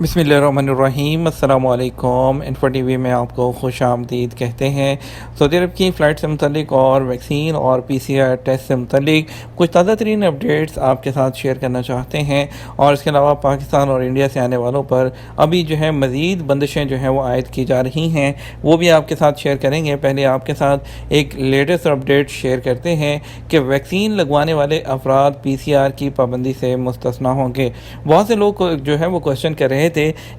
بسم اللہ الرحمن الرحیم، السلام علیکم۔ انفو ٹی وی میں آپ کو خوش آمدید کہتے ہیں۔ سعودی عرب کی فلائٹ سے متعلق اور ویکسین اور PCR ٹیسٹ سے متعلق کچھ تازہ ترین اپڈیٹس آپ کے ساتھ شیئر کرنا چاہتے ہیں، اور اس کے علاوہ پاکستان اور انڈیا سے آنے والوں پر ابھی مزید بندشیں وہ عائد کی جا رہی ہیں، وہ بھی آپ کے ساتھ شیئر کریں گے۔ پہلے آپ کے ساتھ ایک لیٹسٹ اپڈیٹ شیئر کرتے ہیں کہ ویکسین لگوانے والے افراد PCR کی پابندی سے مستثنیٰ ہوں گے۔ بہت سے لوگ وہ کوشچن کر رہے تھے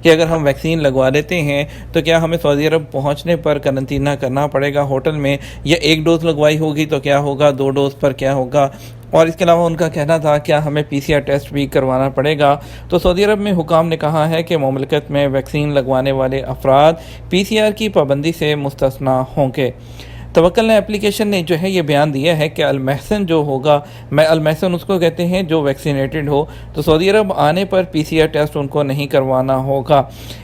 کہ اگر ہم ویکسین لگوا لیتے ہیں تو کیا ہمیں سعودی عرب پہنچنے پر قرنطینہ کرنا پڑے گا ہوٹل میں، یا ایک ڈوز لگوائی ہوگی تو کیا ہوگا، 2 ڈوز پر کیا ہوگا، اور اس کے علاوہ ان کا کہنا تھا کیا ہمیں PCR ٹیسٹ بھی کروانا پڑے گا۔ تو سعودی عرب میں حکام نے کہا ہے کہ مملکت میں ویکسین لگوانے والے افراد PCR کی پابندی سے مستثنیٰ ہوں گے۔ توکل نے اپلیکیشن نے یہ بیان دیا ہے کہ المحسن جو ہوگا، المحسن اس کو کہتے ہیں جو ویکسینیٹڈ ہو، تو سعودی عرب آنے پر PCR ٹیسٹ ان کو نہیں کروانا ہوگا۔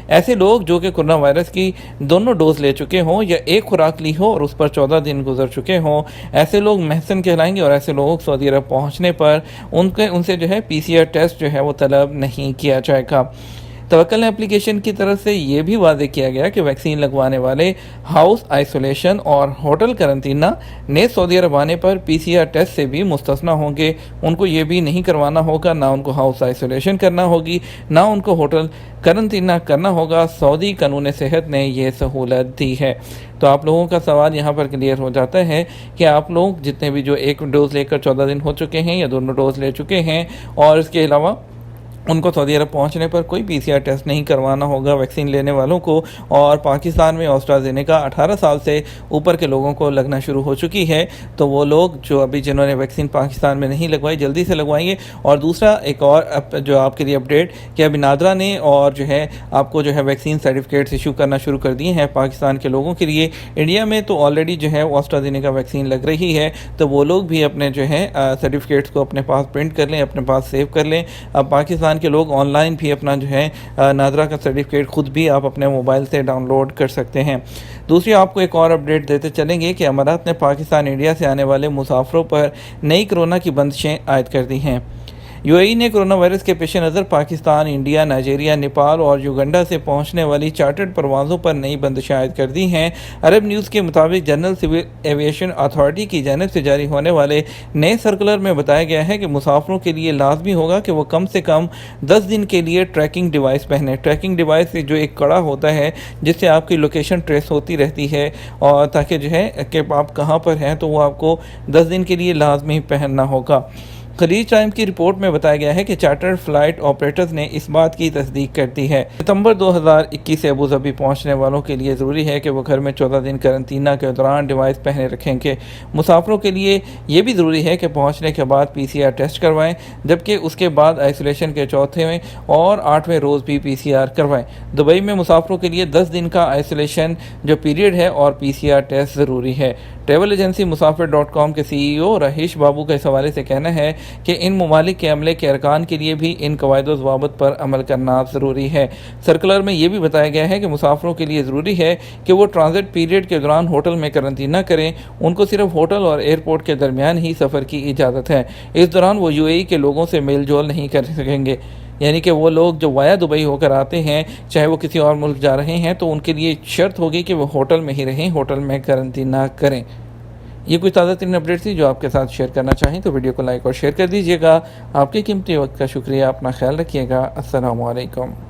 ایسے لوگ جو کہ کورونا وائرس کی دونوں ڈوز لے چکے ہوں یا ایک خوراک لی ہو اور اس پر 14 دن گزر چکے ہوں، ایسے لوگ محسن کہلائیں گے، اور ایسے لوگ سعودی عرب پہنچنے پر ان سے PCR ٹیسٹ وہ طلب نہیں کیا جائے گا۔ توکل نے اپلیکیشن کی طرف سے یہ بھی واضح کیا گیا کہ ویکسین لگوانے والے ہاؤس آئسولیشن اور ہوٹل قرنطینہ نیز سعودی عرب آنے پر PCR ٹیسٹ سے بھی مستثنیٰ ہوں گے۔ ان کو یہ بھی نہیں کروانا ہوگا، نہ ان کو ہاؤس آئسولیشن کرنا ہوگی، نہ ان کو ہوٹل قرنطینہ کرنا ہوگا۔ سعودی قانون صحت نے یہ سہولت دی ہے۔ تو آپ لوگوں کا سوال یہاں پر کلیئر ہو جاتا ہے کہ آپ لوگ جتنے بھی ایک ڈوز لے کر 14 دن ہو چکے ہیں یا دونوں ڈوز لے چکے ہیں، اور اس کے علاوہ ان کو سعودی عرب پہنچنے پر کوئی PCR ٹیسٹ نہیں کروانا ہوگا ویکسین لینے والوں کو۔ اور پاکستان میں AstraZeneca 18 سال سے اوپر کے لوگوں کو لگنا شروع ہو چکی ہے، تو وہ لوگ جنہوں نے ویکسین پاکستان میں نہیں لگوائی جلدی سے لگوائیں گے۔ اور دوسرا ایک اور آپ کے لیے اپڈیٹ کہ ابھی نادرا نے اور آپ کو ویکسین سرٹیفکیٹس ایشو کرنا شروع کر دیے ہیں پاکستان کے لوگوں کے لیے۔ انڈیا میں تو آلریڈی AstraZeneca ویکسین لگ رہی ہے، تو وہ لوگ بھی اپنے سرٹیفکیٹس کو اپنے پاس پرنٹ کر لیں، اپنے پاس سیو کر لیں۔ اب پاکستان کے لوگ آن لائن بھی اپنا نادرا کا سرٹیفکیٹ خود بھی آپ اپنے موبائل سے ڈاؤن لوڈ کر سکتے ہیں۔ دوسری آپ کو ایک اور اپڈیٹ دیتے چلیں گے کہ امارات نے پاکستان انڈیا سے آنے والے مسافروں پر نئی کورونا کی بندشیں عائد کر دی ہیں۔ UAE نے کورونا وائرس کے پیش نظر پاکستان، انڈیا، نائجیریا، نیپال اور یوگنڈا سے پہنچنے والی چارٹرڈ پروازوں پر نئی بندشیں عائد کر دی ہیں۔ عرب نیوز کے مطابق جنرل سول ایویشن اتھارٹی کی جانب سے جاری ہونے والے نئے سرکولر میں بتایا گیا ہے کہ مسافروں کے لیے لازمی ہوگا کہ وہ کم سے کم 10 دن کے لیے ٹریکنگ ڈیوائس پہنیں۔ ٹریکنگ ڈیوائس ایک کڑا ہوتا ہے جس سے آپ کی لوکیشن ٹریس ہوتی رہتی ہے، اور تاکہ کہ آپ کہاں پر ہیں تو وہ آپ کو 10 دن کے لیے لازمی پہننا ہوگا۔ خلیج ٹائمز کی رپورٹ میں بتایا گیا ہے کہ چارٹر فلائٹ آپریٹرز نے اس بات کی تصدیق کر دی ہے۔ ستمبر 2021 سے ابوظہبی پہنچنے والوں کے لیے ضروری ہے کہ وہ گھر میں 14 دن قرنطینہ کے دوران ڈیوائس پہنے رکھیں گے۔ مسافروں کے لیے یہ بھی ضروری ہے کہ پہنچنے کے بعد PCR ٹیسٹ کروائیں، جبکہ اس کے بعد آئسولیشن کے 4ویں اور 8ویں روز بھی PCR کروائیں۔ دبئی میں مسافروں کے لیے 10 دن کا آئسولیشن پیریڈ ہے اور PCR ٹیسٹ ضروری ہے۔ ٹریول ایجنسی مسافر.com کے CEO رہیش بابو کا اس حوالے سے کہنا ہے کہ ان ممالک کے عملے کے ارکان کے لیے بھی ان قواعد و ضوابط پر عمل کرنا ضروری ہے۔ سرکولر میں یہ بھی بتایا گیا ہے کہ مسافروں کے لیے ضروری ہے کہ وہ ٹرانزٹ پیریڈ کے دوران ہوٹل میں قرنطینہ کریں۔ ان کو صرف ہوٹل اور ایئرپورٹ کے درمیان ہی سفر کی اجازت ہے۔ اس دوران وہ UAE کے لوگوں سے میل جول نہیں کر سکیں گے، یعنی کہ وہ لوگ جو وایا دبئی ہو کر آتے ہیں، چاہے وہ کسی اور ملک جا رہے ہیں، تو ان کے لیے شرط ہوگی کہ وہ ہوٹل میں ہی رہیں، ہوٹل میں قرنطینہ کریں۔ یہ کوئی تازہ ترین اپڈیٹ تھی جو آپ کے ساتھ شیئر کرنا چاہیں تو ویڈیو کو لائک اور شیئر کر دیجیے گا۔ آپ کے قیمتی وقت کا شکریہ، اپنا خیال رکھیے گا۔ السلام علیکم۔